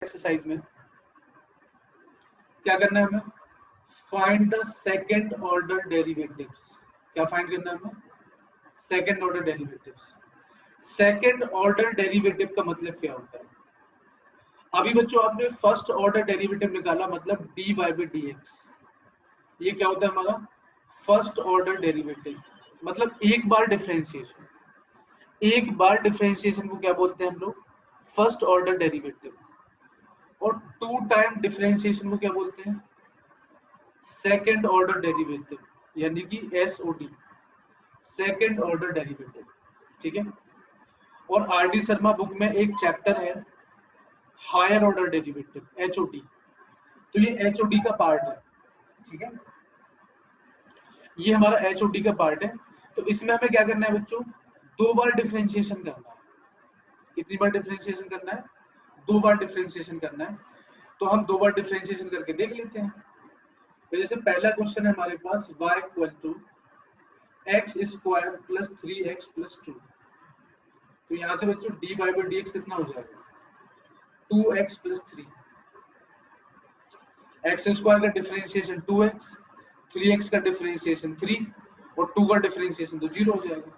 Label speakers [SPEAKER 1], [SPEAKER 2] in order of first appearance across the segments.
[SPEAKER 1] Exercise में क्या करना है हमें, find the second order derivatives. क्या फाइंड करना है हमें, second order derivatives. Second order derivative का मतलब क्या होता है? अभी बच्चों आपने फर्स्ट ऑर्डर डेरिवेटिव निकाला, मतलब dy by dx। ये क्या होता है हमारा फर्स्ट ऑर्डर डेरिवेटिव, मतलब एक बार डिफरेंशिएशन। एक बार डिफरेंशिएशन को क्या बोलते हैं हम लोग, फर्स्ट ऑर्डर डेरिवेटिव। और टू टाइम डिफरेंशिएशन को क्या बोलते हैं, सेकंड ऑर्डर डेरिवेटिव, यानी कि SOD, सेकंड ऑर्डर डेरिवेटिव। ठीक है। और आरडी शर्मा बुक में एक चैप्टर है हायर ऑर्डर डेरिवेटिव, HOD। तो ये HOD का पार्ट है। ठीक है, ये हमारा HOD का पार्ट है। तो इसमें हमें क्या करना है बच्चों, दो बार डिफरेंशिएशन करना है। कितनी बार डिफरेंशिएशन करना है, दो बार डिफरेंशिएशन करना है। तो हम दो बार डिफरेंशिएशन करके देख लेते हैं। तो जैसे पहला क्वेश्चन है हमारे पास y equal to x square plus 3x plus 2। तो यहाँ से बच्चों dy by dx कितना हो जाएगा, 2x प्लस 3। एक्स स्क्वायर का डिफरेंशिएशन 2x, 3x का डिफरेंशिएशन 3 और 2 का डिफरेंशिएशन तो 0 हो जाएगा।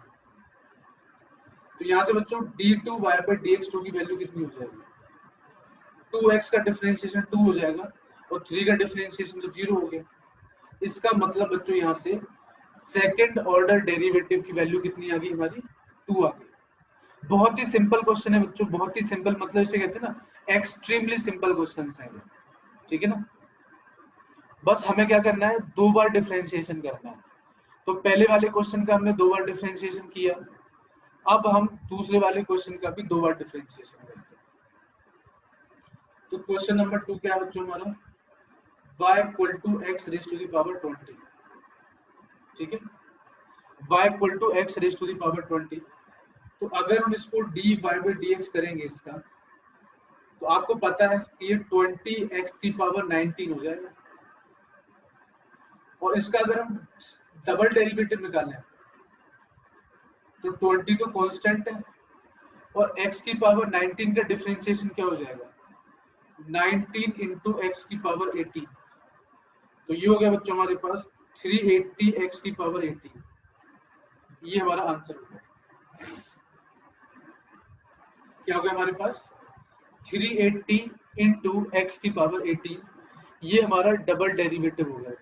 [SPEAKER 1] तो यहाँ से बच्चों d2y by dx2 की वैल्यू कितनी हो जाएगी, 2x का डिफरेंशिएशन 2 हो जाएगा और 3 का डिफरेंशिएशन तो 0 हो गया। इसका मतलब बच्चों यहाँ से सेकंड ऑर्डर डेरिवेटिव की वैल्यू कितनी आ गई हमारी, 2 आ गई। बहुत ही सिंपल क्वेश्चन है बच्चों, बहुत ही सिंपल, मतलब इसे कहते हैं ना एक्सट्रीमली सिंपल क्वेश्चन है। ठीक है ना, बस हमें क्या करना है, दो बार डिफरेंशिएशन करना है। तो पहले वाले क्वेश्चन का हमने दो बार डिफरेंशिएशन किया, अब हम दूसरे वाले क्वेश्चन का भी दो बार डिफरेंशिएशन करते हैं। तो क्वेश्चन नंबर 2 क्या है बच्चों हमारा, y equal to x raise to the power 20। ठीक है, y equal to x raise to the power 20। तो अगर हम इसको dy by dx करेंगे इसका, तो आपको पता है कि ये 20x की पावर 19 हो जाएगा। और इसका अगर हम डबल डेरिवेटिव निकालें तो 20 तो कांस्टेंट है और x की पावर 19 का डिफरेंशिएशन क्या हो जाएगा, 19 इंटू एक्स की पावर 18। तो ये हो गया बच्चों हमारे पास 380x की पावर 18। ये हमारा आंसर हो गया। क्या हो गया हमारे पास, 380 इंटू एक्स की पावर 18। ये हमारा डबल डेरिवेटिव हो गया।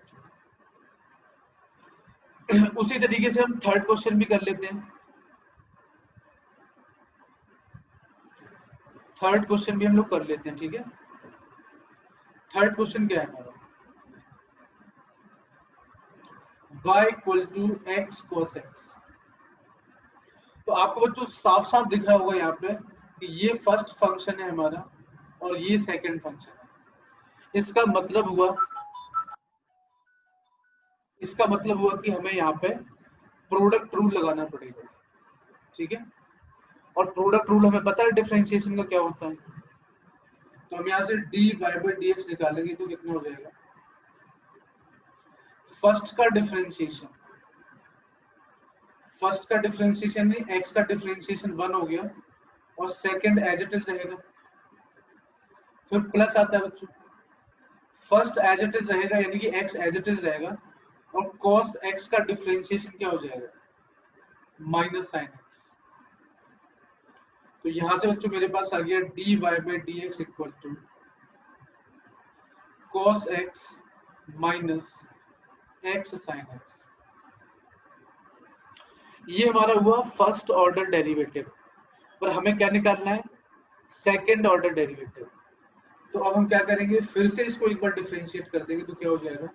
[SPEAKER 1] उसी तरीके से हम थर्ड क्वेश्चन भी कर लेते हैं। थर्ड क्वेश्चन भी हम लोग कर लेते हैं। ठीक है, थर्ड क्वेश्चन क्या है हमारा, y equal to x cos x। तो आपको बच्चों साफ साफ दिख रहा होगा यहाँ पे कि ये फर्स्ट फंक्शन है हमारा और ये सेकंड फंक्शन है। इसका मतलब हुआ कि हमें यहाँ पे प्रोडक्ट रूल लगाना पड़ेगा। ठीक है, और प्रोडक्ट रूल हमें पता है डिफरेंशिएशन का क्या होता है। तो हम यहाँ से dy by dx निकालेंगे तो कितना हो जाएगा, फर्स्ट का डिफरेंशिएशन नहीं, x का डिफरेंशिएशन 1 हो गया और सेकंड एज इट इज रहेगा। फिर प्लस आता है बच्चों, फर्स्ट एज इट इज रहेगा यानी कि x एज इट इज रहेगा और cos x का डिफरेंशिएशन क्या हो जाएगा, माइनस साइन x। तो यहां से बच्चों मेरे पास आ गया dy by dx equal to cos x minus x sin x। ये हमारा हुआ फर्स्ट ऑर्डर डेरिवेटिव, पर हमें क्या निकालना है, सेकंड ऑर्डर डेरिवेटिव। तो अब हम क्या करेंगे, फिर से इसको एक बार डिफरेंशिएट कर देंगे तो क्या हो जाएगा,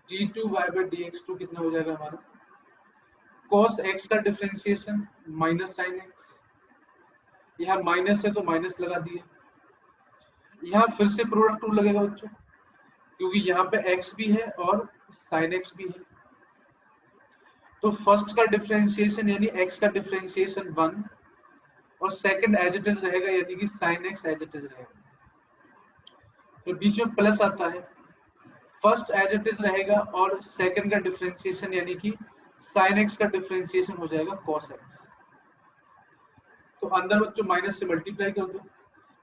[SPEAKER 1] d2y by dx2 कितना हो जाएगा हमारा, cos x का डिफरेंशिएशन माइनस साइन x। यहाँ माइनस है तो माइनस लगा दिए। यहाँ फिर से प्रोडक्ट रूल लगेगा बच्चों, क्योंकि यहाँ पे x भी है और sin x भी है। तो फर्स्ट का डिफरेंशिएशन यानी x का डिफरेंशिएशन 1 और सेकंड एज इट इज रहेगा यानी कि sin x as it is रहेगा। तो बीच में प्लस आता है, फर्स्ट एज इट इज रहेगा और सेकंड का डिफरेंशिएशन यानी कि sin x का डिफरेंशिएशन हो जाएगा cos x। तो अंदर बच्चों माइनस से मल्टीप्लाई कर दो,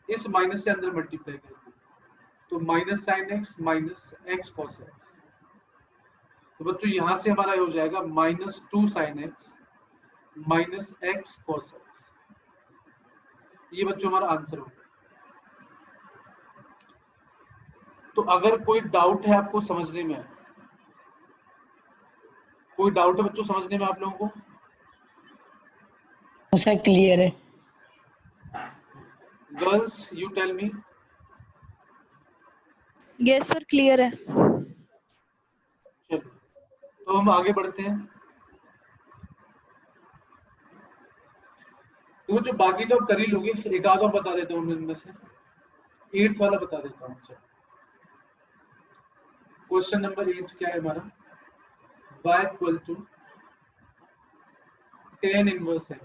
[SPEAKER 1] इस माइनस से अंदर मल्टीप्लाई कर दो, तो minus sine x minus x cos x. तो बच्चों यहां से हमारा हो जाएगा -2 sine x minus x cos x. ये बच्चों हमारा आंसर होगा। तो अगर कोई डाउट है आपको समझने में, कोई डाउट है बच्चों समझने में आप लोगों को?
[SPEAKER 2] सर क्लियर है।
[SPEAKER 1] Girls you tell me.
[SPEAKER 3] Yes sir clear है।
[SPEAKER 1] चलो तो हम आगे बढ़ते हैं। तो जो बाकी तो कर ही लोगे, एक आधा बता देता हूँ इनमें से। 8th वाला बता देता हूँ। क्वेश्चन नंबर 8 क्या है हमारा? y equal to tan inverse x।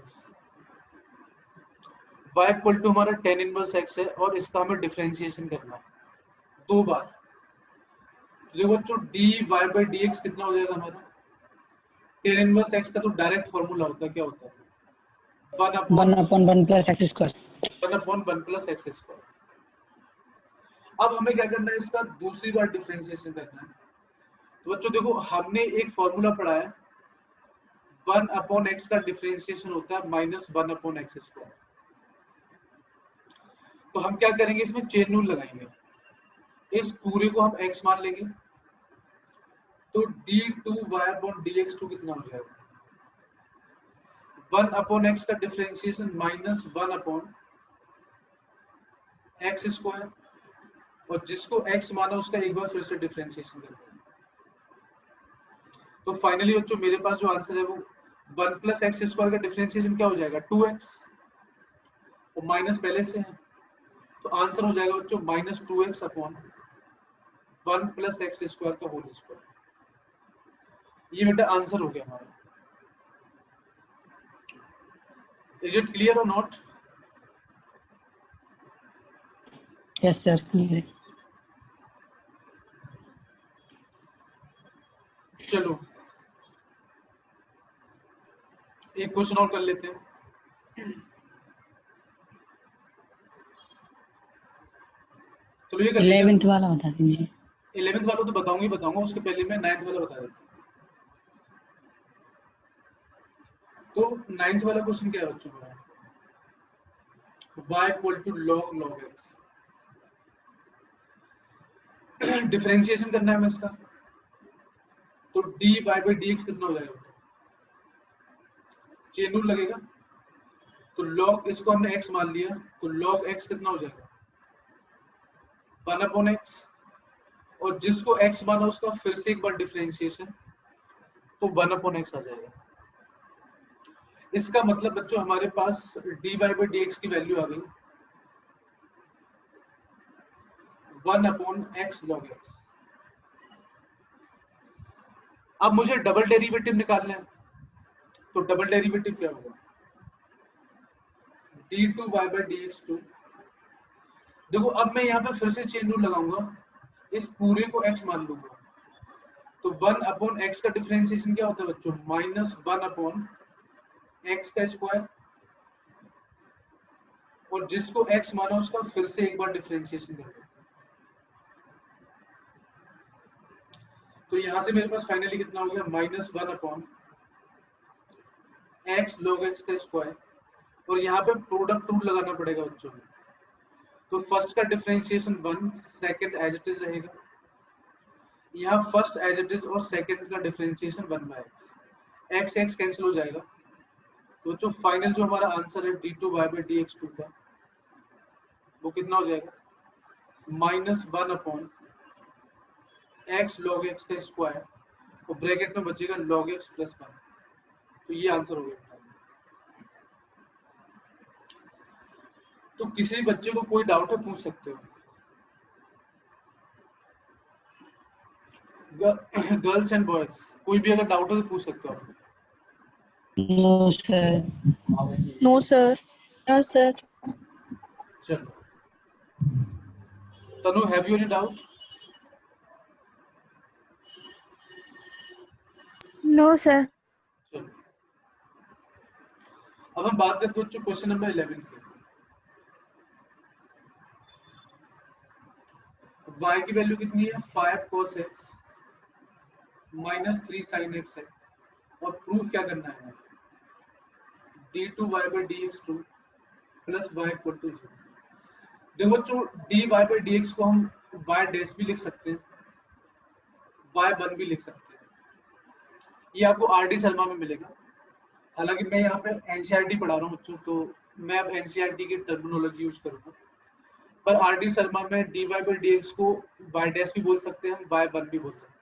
[SPEAKER 1] y equal to हमारा tan इनवर्स x है और इसका हमें डिफरेंशिएशन करना है 2 बार। देखो बच्चों dy by dx कितना हो जाएगा हमारा? tan इनवर्स x का तो डायरेक्ट फॉर्मूला होता है, क्या होता है?
[SPEAKER 2] 1/1 plus x square.
[SPEAKER 1] 1/1 plus x square. अब हमें क्या करना है, इसका दूसरी बार डिफरेंशिएशन करना है। तो बच्चों देखो हमने एक फॉर्मूला पढ़ा है, 1/x का डिफरेंशिएशन होता है -1/x स्क्वायर। तो हम क्या करेंगे, इसमें चेन रूल लगाएंगे। इस पूरे को हम x मान लेंगे, तो d2y/dx2 कितना हो जाएगा? 1/x का डिफरेंशिएशन -1/x स्क्वायर, और जिसको x माना उसका एक बार फिर से डिफरेंशिएशन करते हैं। तो फाइनली बच्चों मेरे पास जो आंसर है वो 1 प्लस एक्स स्क्वायर का डिफरेंशिएशन क्या हो जाएगा? 2x, और माइनस पहले से है, तो आंसर हो जाएगा बच्चों -2x upon 1 plus x square का होल स्क्वायर। ये बेटा आंसर हो गया हमारा। इज इट क्लियर और नॉट?
[SPEAKER 2] यस सर क्लियर है।
[SPEAKER 1] चलो एक क्वेश्चन और कर लेते हैं। चलो ये कर लेते हैं।
[SPEAKER 2] 11th वाला बता दीजिए।
[SPEAKER 1] 11th वाला तो बताऊंगा, उसके पहले मैं 9th वाला बता देता हूँ। तो 9th वाला क्वेश्चन क्या है बच्चों का? y equal to log x। Differentiation करना है हमें इसका, तो dy by dx कितना हो जाएगा? चेन रूल लगेगा, तो log इसको हमने x मान लिया, तो log x कितना हो जाएगा? 1/x, और जिसको x माना उसका फिर से एक बार डिफरेंशिएशन, तो 1/x आ जाएगा। इसका मतलब बच्चों हमारे पास dy by dx की वैल्यू आ गई 1/x log x। अब मुझे डबल डेरिवेटिव निकालना है, तो डबल डेरिवेटिव क्या होगा? d2y by dx2। देखो अब मैं यहाँ पे फिर से चेन रूल लगाऊंगा, इस पूरे को x मान लूंगा, तो 1/x का डिफरेंशिएशन क्या होता है बच्चों? -1/x का स्क्वायर, और जिसको x माना उसका फिर से एक बार डिफरेंशिएशन कर दो। तो यहां से मेरे पास फाइनली कितना हो गया? -1/x log x का स्क्वायर, और यहाँ पे प्रोडक्ट रूल लगाना पड़ेगा बच्चों में। तो फर्स्ट का differentiation 1, second as it is रहेगा। यहाँ फर्स्ट एज इट इज और सेकंड का differentiation 1/x, x x cancel हो जाएगा। तो जो फाइनल जो हमारा आंसर है d2y by dx2 का, वो कितना हो जाएगा? -1/x log x का स्क्वायर, और ब्रैकेट में बचेगा log x plus 1। तो ये आंसर हो गया। तो किसी बच्चे को कोई डाउट है पूछ सकते हो। गर्ल्स एंड बॉयज कोई भी अगर डाउट हो तो पूछ सकते हो आप।
[SPEAKER 2] No sir.
[SPEAKER 3] No sir. No sir.
[SPEAKER 1] चलो Tanu, have you any doubt?
[SPEAKER 3] No sir.
[SPEAKER 1] चलो अब हम बात करते हैं क्वेश्चन नंबर 11 की। y की वैल्यू कितनी है 5 cos x minus 3 sin x है और प्रूफ क्या करना है d2y/dx2 plus y equal to 0। देखो बच्चों dy/dx को हम y डैश भी लिख सकते हैं, y1 भी लिख सकते हैं, ये आपको आरडी शर्मा में मिलेगा। हालांकि मैं यहाँ पे एनसीईआरटी पढ़ा रहा हूँ बच्चों, तो मैं अब एनसीईआरटी की टर्मिनोलॉजी यूज करूंगा, पर आरडी शर्मा में dy/dx को y डैश भी बोल सकते हैं, y1 भी बोल सकते हैं।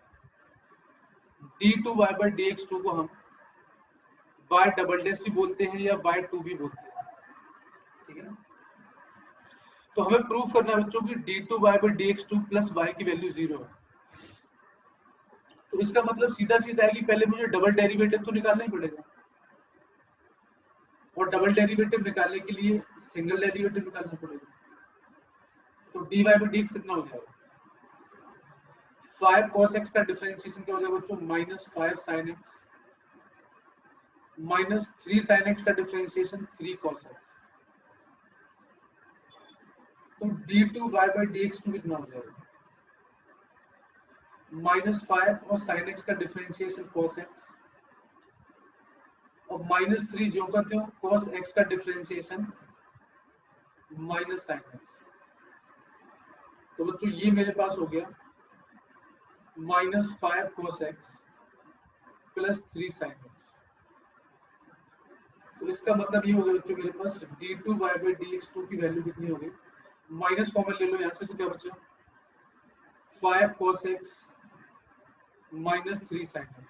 [SPEAKER 1] d2y/dx2 को हम y डबल डैश भी बोलते हैं या y2 भी बोलते हैं, ठीक है ना। तो हमें प्रूफ करना है बच्चों की d2y/dx2 प्लस y की वैल्यू 0 है। तो इसका मतलब सीधा सीधा है कि पहले मुझे डबल डेरिवेटिव तो निकालना ही पड़ेगा, और डबल डेरिवेटिव निकालने के लिए सिंगल डेरिवेटिव निकालना पड़ेगा। तो dy/dx कितना हो जाएगा 5 cos x का डिफरेंशिएशन क्या हो जाएगा बच्चों -5 sin x minus 3 sin x का डिफरेंशिएशन 3 cos x। तो d2y/dx2 कितना हो जाएगा -5 और sin x का डिफरेंशिएशन cos x और -3 जो का त्यों cos x का डिफरेंशिएशन sin x। तो बच्चों ये मेरे पास हो गया -5 cos x plus 3 sin x। तो इसका मतलब ये हो गया बच्चों मेरे पास d2y/dx2 की वैल्यू कितनी होगी, माइनस कॉमन ले लो यहाँ से, तो क्या बचा 5 cos x minus 3 sin x।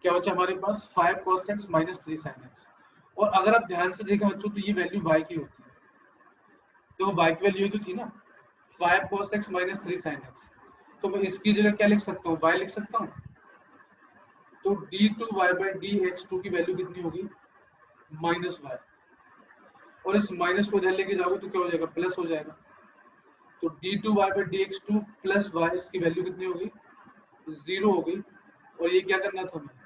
[SPEAKER 1] क्या बचा हमारे पास 5 cos x minus 3 sin x। और अगर आप ध्यान से देखें बच्चों तो ये वैल्यू y की होती है, तो y की वैल्यू तो थी ना 5 cos x minus 3 sin x। तो मैं इसकी जगह क्या लिख सकता हूँ y लिख सकता हूँ। तो d2y/dx2 की वैल्यू कितनी होगी -y, और इस माइनस को इधर लेके जाओगे तो क्या हो जाएगा प्लस हो जाएगा। तो d2y/dx2 प्लस y इसकी वैल्यू कितनी होगी 0 होगी। और ये क्या करना था हमें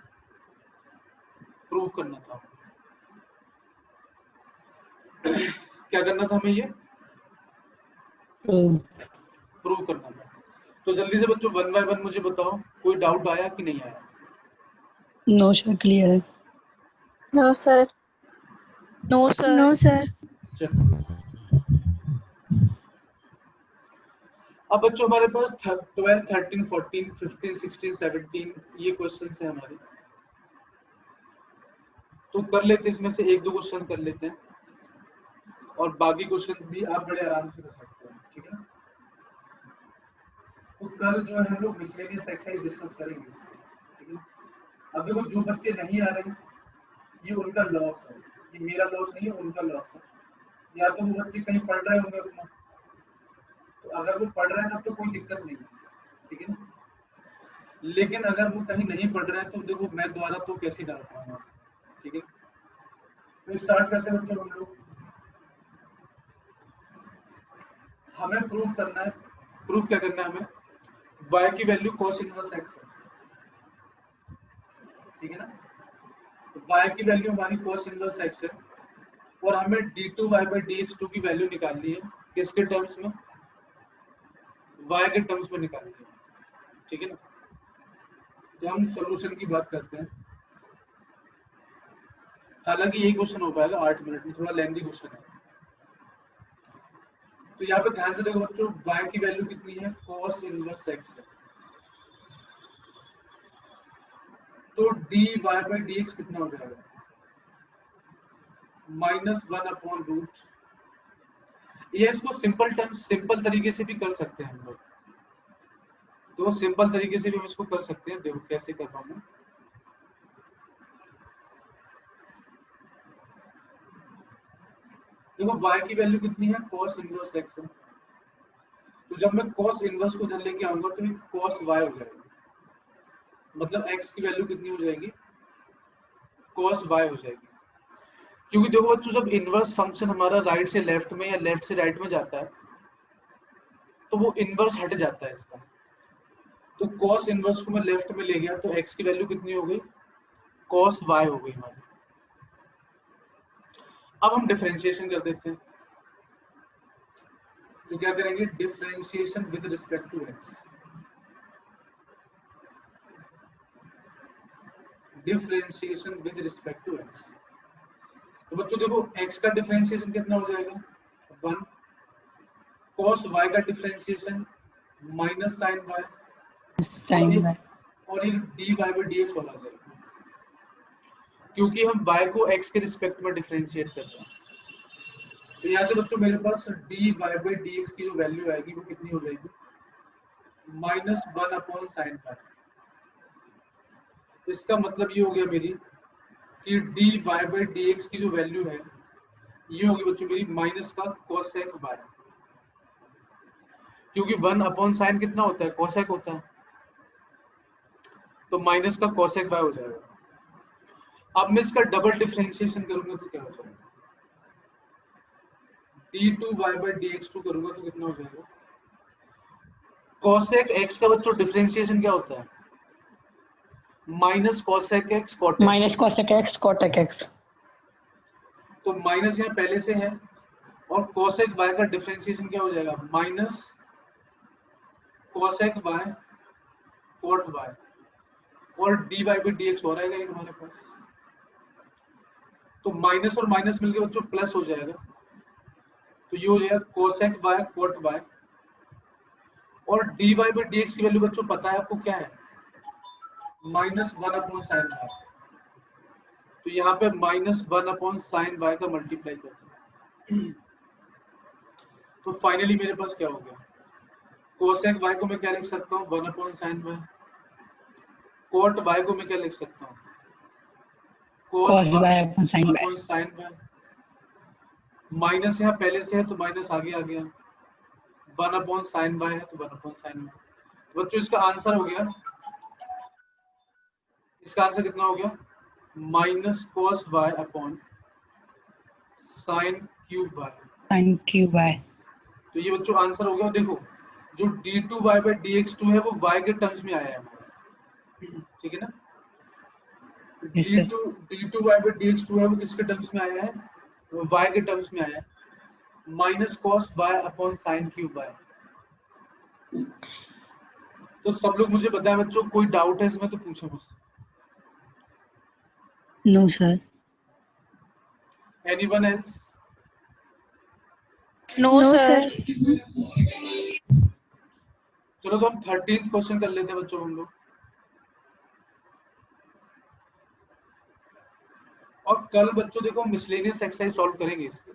[SPEAKER 1] प्रूफ करना था क्या करना था हमें ये प्रूव करना था। तो जल्दी से बच्चों 1 बाय 1 मुझे बताओ कोई डाउट आया कि नहीं आया।
[SPEAKER 2] नो सर क्लियर है।
[SPEAKER 3] No, sir. No, sir. No, sir.
[SPEAKER 1] चलो अब बच्चों हमारे पास 12, 13, 14, 15, 16, 17 ये क्वेश्चन है हमारे, तो कर लेते हैं इसमें से एक दो क्वेश्चन कर लेते हैं और बाकी क्वेश्चन भी आप बड़े आराम से कर सकते हैं, ठीक है। तो कल जो है हम लोग मिसलेनियस एक्सरसाइज डिस्कस करेंगे इसमें, ठीक है। अब देखो जो बच्चे नहीं आ रहे ये उनका लॉस है, ये मेरा लॉस नहीं है, उनका लॉस है। या तो वो बच्चे कहीं पढ़ रहे होंगे अपना, तो अगर वो पढ़ रहे हैं तब तो कोई दिक्कत नहीं है, ठीक है ना। लेकिन अगर वो कहीं नहीं पढ़ रहे हैं तो देखो मैं द्वारा तो कैसे डाल पाऊंगा, ठीक है। तो स्टार्ट करते हैं बच्चों हम लोग। हमें प्रूफ करना है, प्रूफ क्या करना है हमें y की वैल्यू cos इनवर्स x है, ठीक है ना। तो y की वैल्यू हमारी cos इनवर्स x है और हमें d2y/dx2 की वैल्यू निकालनी है किसके टर्म्स में y के टर्म्स में निकालनी है, ठीक है ना। तो हम सॉल्यूशन की बात करते हैं। हालांकि यही क्वेश्चन हो पाएगा 8 मिनट में, थोड़ा लेंथी क्वेश्चन है। तो यहाँ पे ध्यान से देखो बच्चों y की वैल्यू कितनी है cos इनवर्स x है, तो dy/dx कितना हो जाएगा -1/रूट। ये इसको सिंपल टर्म सिंपल तरीके से भी कर सकते हैं हम लोग, तो सिंपल तरीके से भी हम इसको कर सकते हैं। देखो कैसे कर रहा हूं। देखो y की वैल्यू कितनी है cos इनवर्स x है, तो जब मैं cos इनवर्स को इधर लेके आऊंगा तो ये cos y हो जाएगा, मतलब x की वैल्यू कितनी हो जाएगी cos y हो जाएगी। क्योंकि देखो बच्चों जब इनवर्स फंक्शन हमारा राइट से लेफ्ट में या लेफ्ट से राइट में जाता है तो वो इनवर्स हट जाता है इसका। तो cos इनवर्स को मैं लेफ्ट में ले गया तो x की वैल्यू कितनी हो गई cos y हो गई हमारी। अब हम डिफरेंशिएशन कर देते हैं। तो क्या करेंगे, differentiation with respect to x, differentiation with respect to x. तो बच्चों देखो x का डिफरेंशिएशन कितना हो जाएगा 1, cos y का differentiation minus sine y,
[SPEAKER 2] sine y।
[SPEAKER 1] और ये dy by dx हो जाएगा, क्योंकि हम y को x के रिस्पेक्ट में डिफरेंशिएट कर रहे हैं। तो यहाँ से बच्चों मेरे पास dy by dx की जो वैल्यू आएगी वो कितनी हो जाएगी, -1 sin y। इसका मतलब ये हो गया मेरी कि dy by dx की जो वैल्यू है ये होगी बच्चों मेरी माइनस का cosec y, क्योंकि 1 sin कितना होता है, cosec होता है, तो माइनस का cosec y हो जाएगा। अब मैं इसका डबल डिफरेंशिएशन करूंगा तो क्या हो जाएगा, d2y by dx2 करूंगा तो कितना हो जाएगा, cosec x का बच्चों डिफरेंशिएशन क्या होता है, minus cosec x cot x,
[SPEAKER 2] minus cosec x cotec x।
[SPEAKER 1] तो माइनस यहाँ पहले से है, और cosec y का डिफरेंशिएशन क्या हो जाएगा, minus cosec y cot y, और dy by dx हो रहेगा ये हमारे पास। तो माइनस और माइनस मिलके बच्चों प्लस हो जाएगा, तो ये हो जाएगा cosec y cot y, और dy by dx की वैल्यू बच्चों पता है आपको क्या है, -1 sin y। तो यहाँ पे -1 sin y का मल्टीप्लाई करते हैं, तो फाइनली मेरे पास क्या हो गया, cosec y को मैं क्या लिख सकता हूँ 1 sin y, cot y को मैं क्या लिख सकता हूँ,
[SPEAKER 2] cos y upon sin y।
[SPEAKER 1] sin y, minus यहाँ पहले से है तो माइनस आगे आ गया, 1 sin y है तो 1 sin y। बच्चों इसका आंसर हो गया, इसका आंसर कितना हो गया, minus cos y upon sin cube y।
[SPEAKER 2] sin cube y।
[SPEAKER 1] तो ये बच्चों आंसर हो गया। देखो जो d2y by dx2 है वो y के टर्म्स में आया है हमारा, ठीक है ना, d2y by dx2 है वो किसके टर्म्स में आया है, वो y के टर्म्स में आया है, minus cos y upon sin cube y। तो सब लोग मुझे बताएं बच्चों, कोई डाउट है इसमें तो पूछो मुझसे।
[SPEAKER 2] No sir.
[SPEAKER 1] Anyone else?
[SPEAKER 3] No, sir.
[SPEAKER 1] चलो तो हम 13th क्वेश्चन कर लेते हैं बच्चों हम लोग, और कल बच्चों देखो मिसलेनियस एक्सरसाइज सॉल्व करेंगे इसके,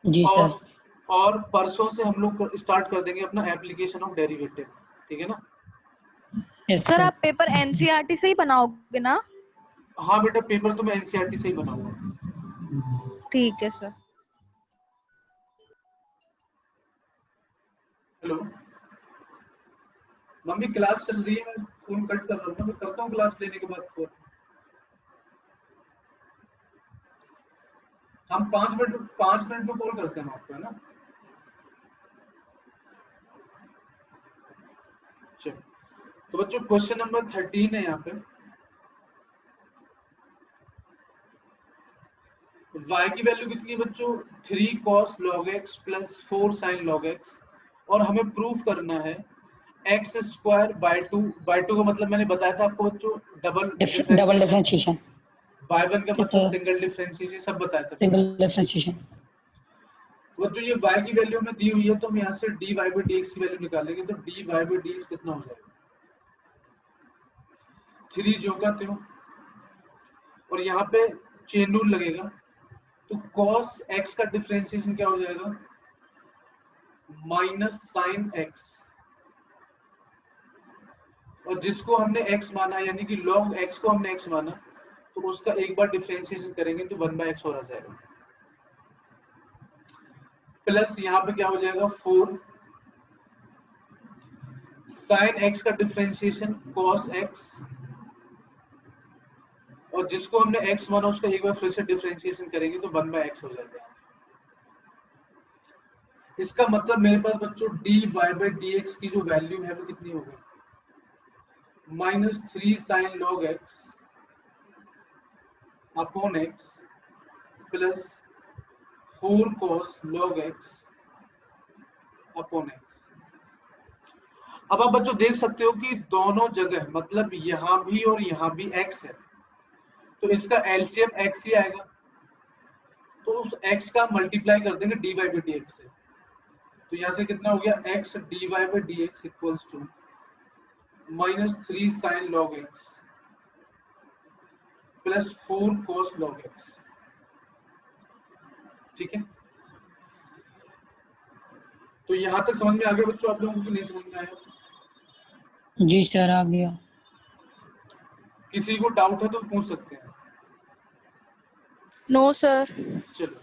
[SPEAKER 2] जी सर।
[SPEAKER 1] और परसों से हम लोग स्टार्ट कर देंगे अपना एप्लीकेशन ऑफ डेरिवेटिव, ठीक है ना।
[SPEAKER 2] यस
[SPEAKER 3] सर आप पेपर एनसीईआरटी से ही बनाओगे ना?
[SPEAKER 1] हाँ बेटा पेपर तो मैं एनसीईआरटी से ही बनाऊंगा।
[SPEAKER 3] ठीक है सर।
[SPEAKER 1] हेलो मम्मी क्लास चल रही है, मैं फोन कट कर रहा हूँ, मैं करता हूँ क्लास लेने के बाद फोन। हम 5 मिनट में कॉल करते हैं आपको, है ना। चलो तो बच्चों क्वेश्चन नंबर 13 है यहाँ पे, y की वैल्यू कितनी है बच्चों, 3 cos log x प्लस 4 sin log x, और हमें प्रूफ करना है x स्क्वायर बाय 2 का मतलब मैंने बताया था आपको बच्चों डबल
[SPEAKER 2] डिफरेंशिएशन।
[SPEAKER 1] y1 का मतलब सिंगल डिफरेंशिएशन, सब बताया था
[SPEAKER 2] सिंगल डिफरेंशिएशन।
[SPEAKER 1] बच्चों ये y की वैल्यू में दी हुई है तो हम यहाँ से dy by dx की वैल्यू निकालेंगे, तो dy by dx कितना हो जाएगा, 3 जो का त्यों, और यहाँ पे चेन रूल लगेगा, तो cos x का डिफरेंशिएशन क्या हो जाएगा, माइनस साइन x, और जिसको हमने x माना यानी कि log x को हमने x माना, तो उसका एक बार डिफरेंशिएशन करेंगे तो 1/x हो जाएगा, प्लस यहाँ पे क्या हो जाएगा 4 sin x का डिफरेंशिएशन cos x, और जिसको हमने x माना उसका एक बार फिर से डिफरेंशिएशन करेंगे तो 1/x हो जाएगा। इसका मतलब मेरे पास बच्चों dy by dx की जो वैल्यू है वो कितनी होगी, -3 sin log x upon x प्लस 4 cos log x upon x. अब आप बच्चों देख सकते हो कि दोनों जगह मतलब यहां भी और यहां भी x है, तो इसका एलसीएम x ही आएगा, तो उस x का मल्टीप्लाई कर देंगे dy बाई डी एक्स से। तो यहां से कितना हो गया x dy by d x equals to -3 sin log x प्लस 4 cos log x। ठीक है, तो यहां तक समझ में आ गया बच्चों आप लोगों को, नहीं समझ में आया?
[SPEAKER 2] जी सर आ गया।
[SPEAKER 1] किसी को डाउट है तो पूछ सकते हैं।
[SPEAKER 3] No, sir.
[SPEAKER 1] चलो,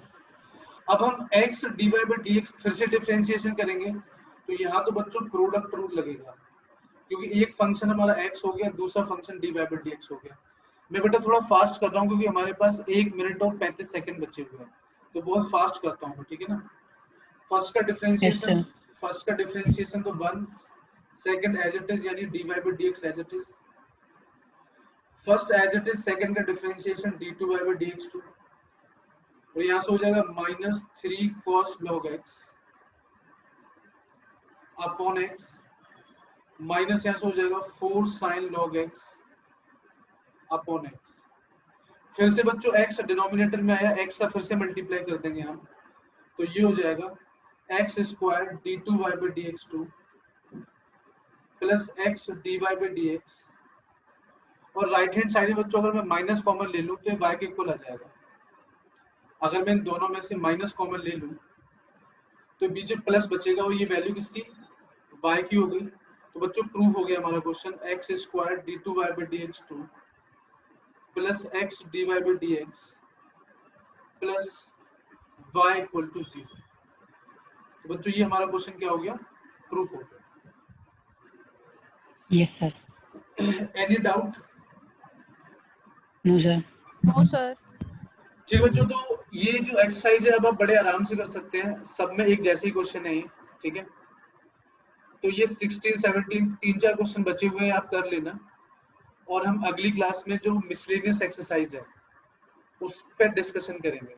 [SPEAKER 1] अब हम x dy by d x फिर से डिफरेंशिएशन करेंगे, तो यहाँ तो बच्चों प्रोडक्ट रूल लगेगा, क्योंकि एक फंक्शन हमारा x हो गया, दूसरा function dy by d x हो गया। मैं बेटा थोड़ा फास्ट कर रहा हूँ क्योंकि हमारे पास 1 मिनट और 35 सेकंड बचे हुए हैं, तो बहुत फास्ट करता हूँ, ठीक है ना। फर्स्ट का डिफरेंशिएशन तो 1, सेकंड एज इट इज यानी dy by d x as it is, first as it is, second का differentiation d2 by d x 2, और यहां से हो जाएगा -3 cos log x upon x, minus यहां से हो जाएगा 4 sin log x upon x। फिर से बच्चों x डिनोमिनेटर में आया, x का फिर से मल्टीप्लाई कर देंगे हम, तो ये हो जाएगा x square d2 by d x 2 plus x dy by d x, और राइट हैंड साइड में बच्चों अगर मैं माइनस कॉमन ले लूं तो y के इक्वल आ जाएगा। अगर मैं इन दोनों में से माइनस कॉमन ले लूं तो बीच में प्लस बचेगा, और ये वैल्यू किसकी, y की हो गई। तो बच्चों प्रूफ हो गया हमारा question, x square d2 by d x 2 plus x dy by d x plus y equal to 0। तो बच्चों ये हमारा क्वेश्चन क्या हो गया, प्रूफ हो गया।
[SPEAKER 2] Yes sir.
[SPEAKER 1] Any doubt?
[SPEAKER 2] No sir.
[SPEAKER 3] No, sir.
[SPEAKER 1] ठीक बच्चों, तो ये जो एक्सरसाइज है अब आप बड़े आराम से कर सकते हैं, सब में एक जैसे ही क्वेश्चन है ये, ठीक है। तो ये 16, 17 3-4 क्वेश्चन बचे हुए हैं, आप कर लेना, और हम अगली क्लास में जो मिसलेनियस एक्सरसाइज है उस पर डिस्कशन करेंगे।